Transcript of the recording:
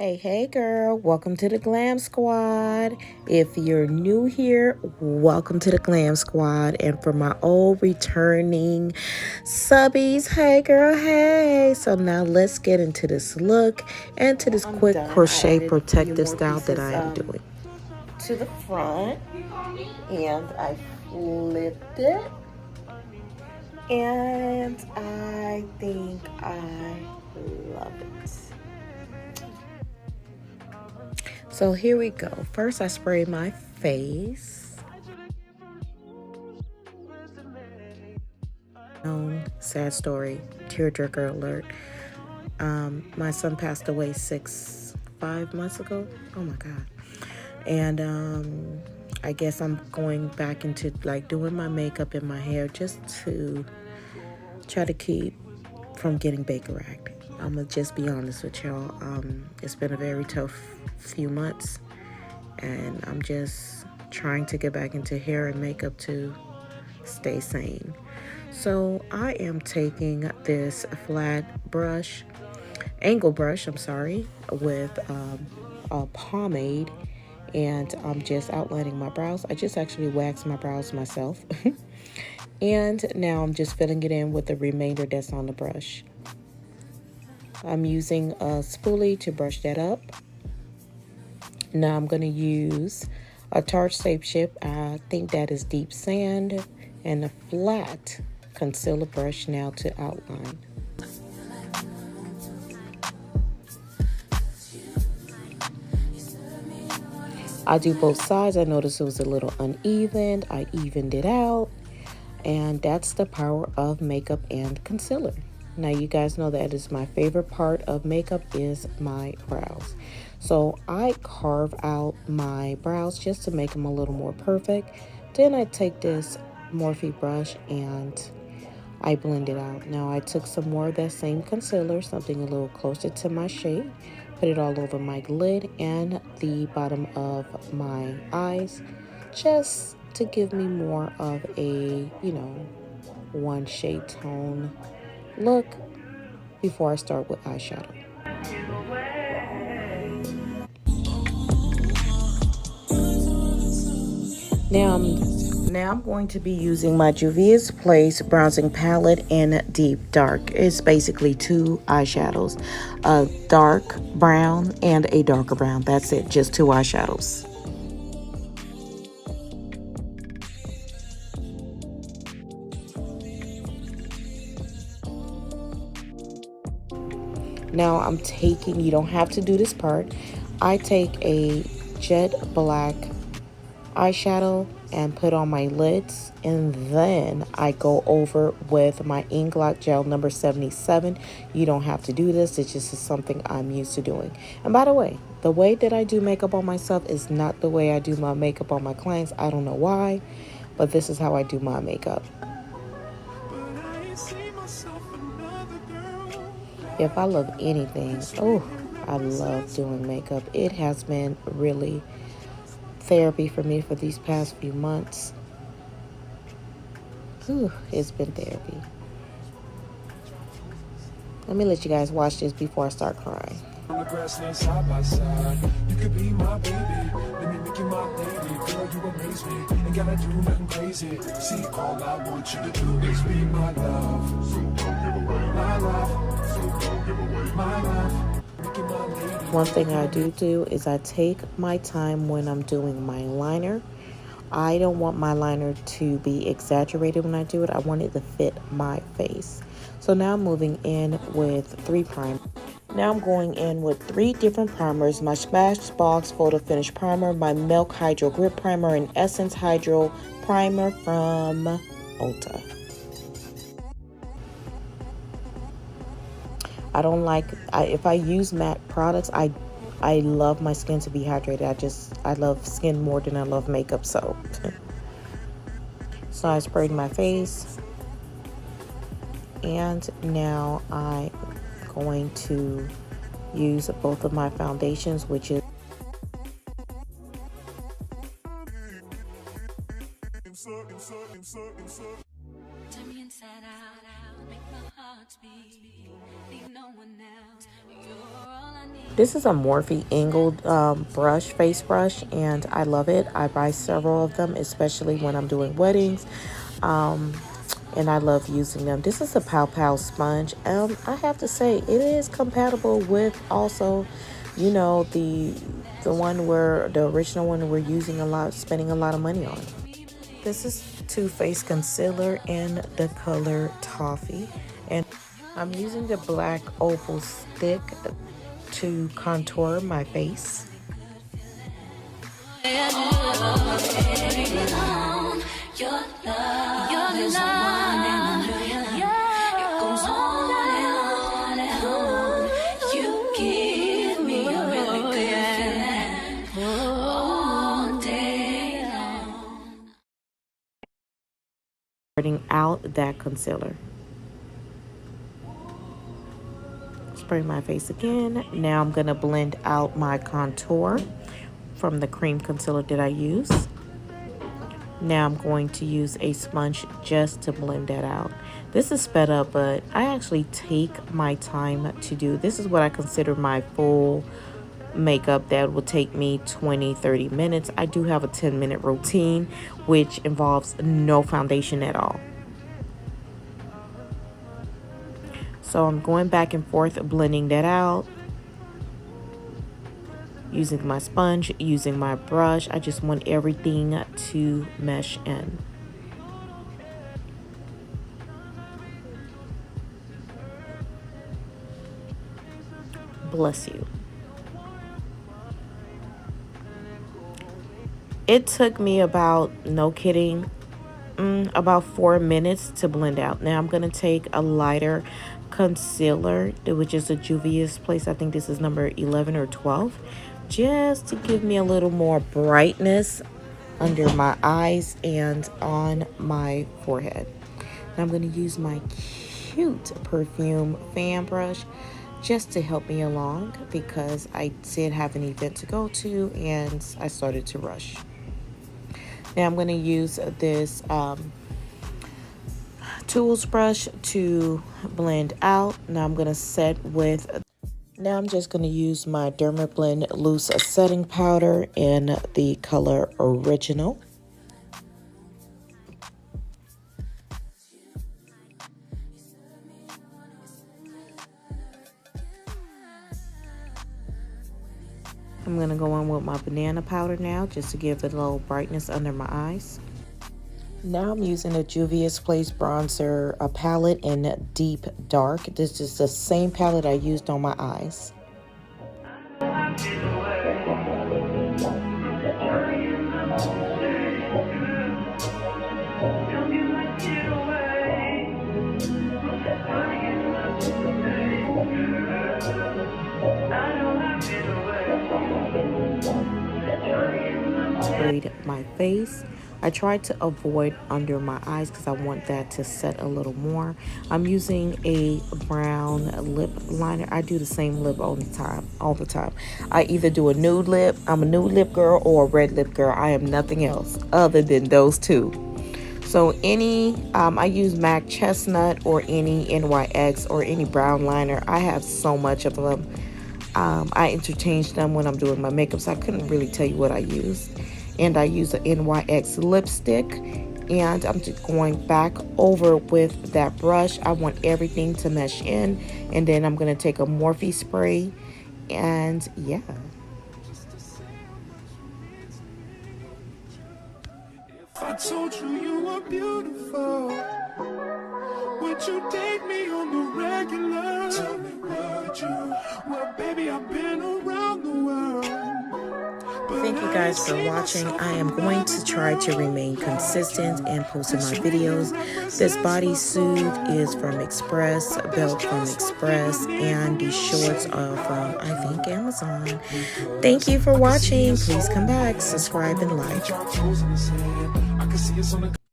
Hey girl, welcome to the Glam Squad. If you're new here, welcome to the Glam Squad. And for my old returning subbies, hey girl, hey. So now let's get into this look and to this quick crochet protective style that I am doing. To the front, and I flipped it, and I think I love it. So here we go. First, I spray my face. Sad story, tearjerker alert. My son passed away 5 months ago. Oh my God. And I guess I'm going back into like doing my makeup and my hair just to try to keep from getting Baker-act. I'm gonna just be honest with y'all. It's been a very tough few months, and I'm just trying to get back into hair and makeup to stay sane. So I am taking this flat brush, angle brush, with a pomade, and I'm just outlining my brows. I just actually waxed my brows myself. And now I'm just filling it in with the remainder that's on the brush. I'm using a spoolie to brush that up. Now I'm going to use a Tarte Shape Shift. I think that is Deep Sand, and a flat concealer brush now to outline. I do both sides. I noticed it was a little uneven. I evened it out, and that's the power of makeup and concealer. Now you guys know that is my favorite part of makeup is my brows. So I carve out my brows just to make them a little more perfect. Then I take this Morphe brush and I blend it out. Now I took some more of that same concealer, something a little closer to my shade, put it all over my lid and the bottom of my eyes, just to give me more of a, one shade tone look before I start with eyeshadow. Now I'm going to be using my Juvia's Place Bronzing Palette in Deep Dark. It's basically two eyeshadows, a dark brown and a darker brown. That's it, just two eyeshadows. Now I'm taking, you don't have to do this part, I take a jet black eyeshadow and put on my lids, and then I go over with my Inkblot gel number 77. You don't have to do this, it's just something I'm used to doing. And by the way that I do makeup on myself is not the way I do my makeup on my clients. I don't know why, but this is how I do my makeup. If I love anything, I love doing makeup. It has been really therapy for me for these past few months. It's been therapy. Let me let you guys watch this before I start crying. On the grassland side by side, you could be my baby. Let me make you my lady. Girl, you amaze me. Ain't gotta do nothing crazy. See, all I want you to do is be my love. So don't give away my love. So don't give away my love. One thing I do is I take my time when I'm doing my liner. I don't want my liner to be exaggerated when I do it. I want it to fit my face. So now I'm moving in with 3 primers. Now I'm going in with 3 different primers. My Smashbox Photo Finish Primer, my Milk Hydro Grip Primer, and Essence Hydro Primer from Ulta. I don't like, if I use matte products, I love my skin to be hydrated. I love skin more than I love makeup, so. So I sprayed my face. And now I'm going to use both of my foundations, which is turn me inside out, make my heart beat, need no one else, you're all I need. This is a Morphe angled brush, face brush, and I love it. I buy several of them, especially when I'm doing weddings. And I love using them. This is a Pow Pow sponge. I have to say, it is compatible with also, you know, the one where the original one we're using a lot, spending a lot of money on. This is Too Faced concealer in the color Toffee, and I'm using the black opal stick to contour my face. Spreading out that concealer. Spray my face again. Now I'm going to blend out my contour from the cream concealer that I use. Now I'm going to use a sponge just to blend that out. This is sped up, but I actually take my time to do. This is what I consider my full makeup that will take me 20-30 minutes. I do have a 10-minute routine, which involves no foundation at all. So I'm going back and forth, blending that out. Using my sponge, using my brush. I just want everything to mesh in. Bless you. It took me about, no kidding, about 4 minutes to blend out. Now I'm going to take a lighter concealer, which is a Juvia's Place. I think this is number 11 or 12. Just to give me a little more brightness under my eyes and on my forehead. Now I'm going to use my cute perfume fan brush just to help me along, because I did have an event to go to and I started to rush. Now I'm going to use this tools brush to blend out. Now I'm going to set with, now I'm just going to use my Dermablend loose setting powder in the color Original. I'm going to go on with my banana powder now, just to give it a little brightness under my eyes. Now I'm using a Juvia's Place bronzer, a palette in Deep Dark. This is the same palette I used on my eyes. Sprayed my face. I tried to avoid under my eyes because I want that to set a little more. I'm using a brown lip liner. I do the same lip all the time. I either do a nude lip, I'm a nude lip girl, or a red lip girl. I am nothing else other than those two. So I use MAC Chestnut or any NYX or any brown liner. I have so much of them. I interchange them when I'm doing my makeup, so I couldn't really tell you what I use. And I use an NYX lipstick, and I'm just going back over with that brush. I want everything to mesh in, and then I'm going to take a Morphe spray, and yeah. If I told you you were beautiful, would you date me on the regular? Tell me, would you? Well, baby, I've been around the world. Thank you guys for watching. I am going to try to remain consistent and posting my videos. This bodysuit is from Express, belt from Express, and these shorts are from, I think, Amazon. Thank you for watching. Please come back, subscribe, and like.